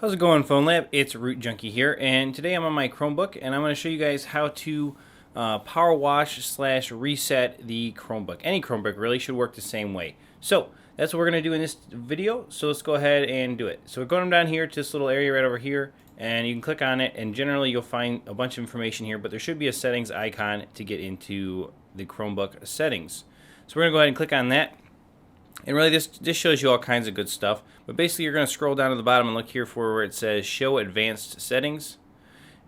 How's it going, Phonlab? It's Root Junkie here, and today I'm on my Chromebook, and I'm going to show you guys how to power wash slash reset the Chromebook. Any Chromebook really should work the same way. So that's what we're going to do in this video. So let's go ahead and do it. So we're going down here to this little area right over here, and you can click on it, and generally you'll find a bunch of information here, but there should be a settings icon to get into the Chromebook settings. So we're going to go ahead and click on that. And really this shows you all kinds of good stuff. But basically you're going to scroll down to the bottom and look here for where it says Show Advanced Settings.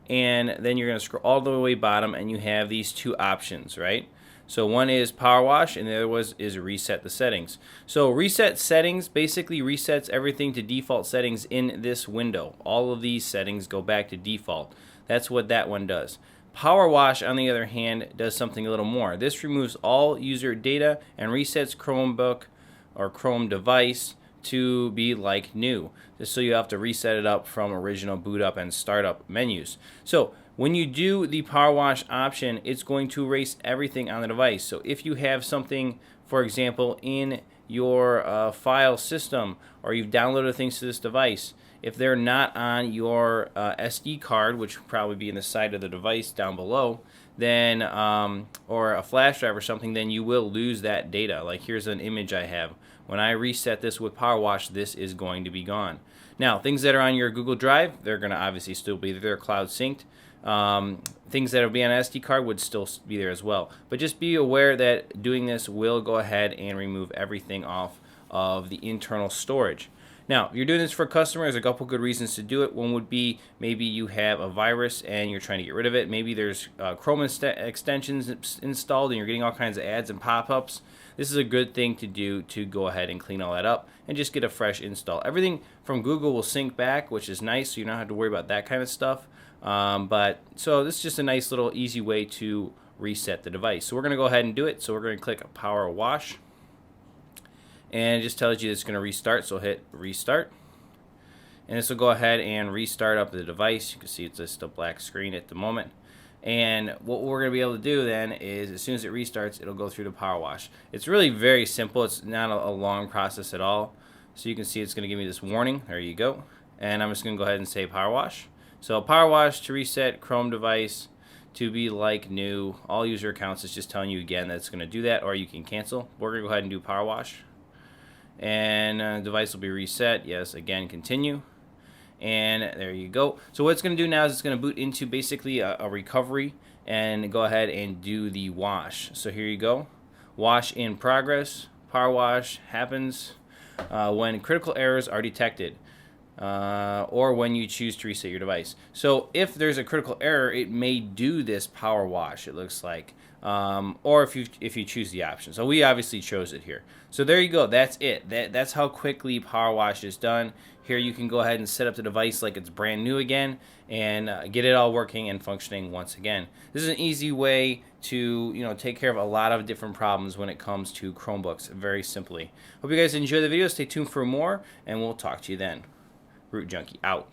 And then you're going to scroll all the way bottom and you have these two options, right? So one is Power Wash and the other is Reset the Settings. So Reset Settings basically resets everything to default settings in this window. All of these settings go back to default. That's what that one does. Power Wash, on the other hand, does something a little more. This removes all user data and resets Chromebook or Chrome device to be like new. Just so you have to reset it up from original boot up and startup menus. So when you do the power wash option, it's going to erase everything on the device. So if you have something, for example, in your file system, or you've downloaded things to this device, if they're not on your SD card, which will probably be in the side of the device down below, then or a flash drive or something, then you will lose that data. Like here's an image I have. When I reset this with Power Wash, this is going to be gone. Now, things that are on your Google Drive, they're going to obviously still be there. They're cloud synced. Things that will be on an SD card would still be there as well. But just be aware that doing this will go ahead and remove everything off of the internal storage. Now, if you're doing this for a customer, there's a couple good reasons to do it. One would be maybe you have a virus and you're trying to get rid of it. Maybe there's Chrome extensions installed and you're getting all kinds of ads and pop-ups. This is a good thing to do to go ahead and clean all that up and just get a fresh install. Everything from Google will sync back, which is nice, so you don't have to worry about that kind of stuff. So this is just a nice little easy way to reset the device. So we're going to go ahead and do it. So we're going to click Power Wash. And it just tells you it's going to restart, so hit restart. And this will go ahead and restart up the device. You can see it's just a black screen at the moment. And what we're going to be able to do then is, as soon as it restarts, it'll go through the power wash. It's really very simple. It's not a long process at all. So you can see it's going to give me this warning. There you go. And I'm just going to go ahead and say power wash. So power wash to reset Chrome device to be like new. All user accounts is just telling you again that it's going to do that, or you can cancel. We're going to go ahead and do power wash. And device will be reset. Yes, again, continue. And there you go. So what it's going to do now is it's going to boot into basically a recovery and go ahead and do the wash. So here you go. Wash in progress. Power wash happens when critical errors are detected or when you choose to reset your device. So if there's a critical error, it may do this power wash, it looks like. Or if you choose the option. So we obviously chose it here. So there you go. That's it. That's how quickly power wash is done. Here you can go ahead and set up the device like it's brand new again and get it all working and functioning once again. This is an easy way to take care of a lot of different problems when it comes to Chromebooks very simply. Hope you guys enjoy the video. Stay tuned for more and we'll talk to you then. Root Junkie out.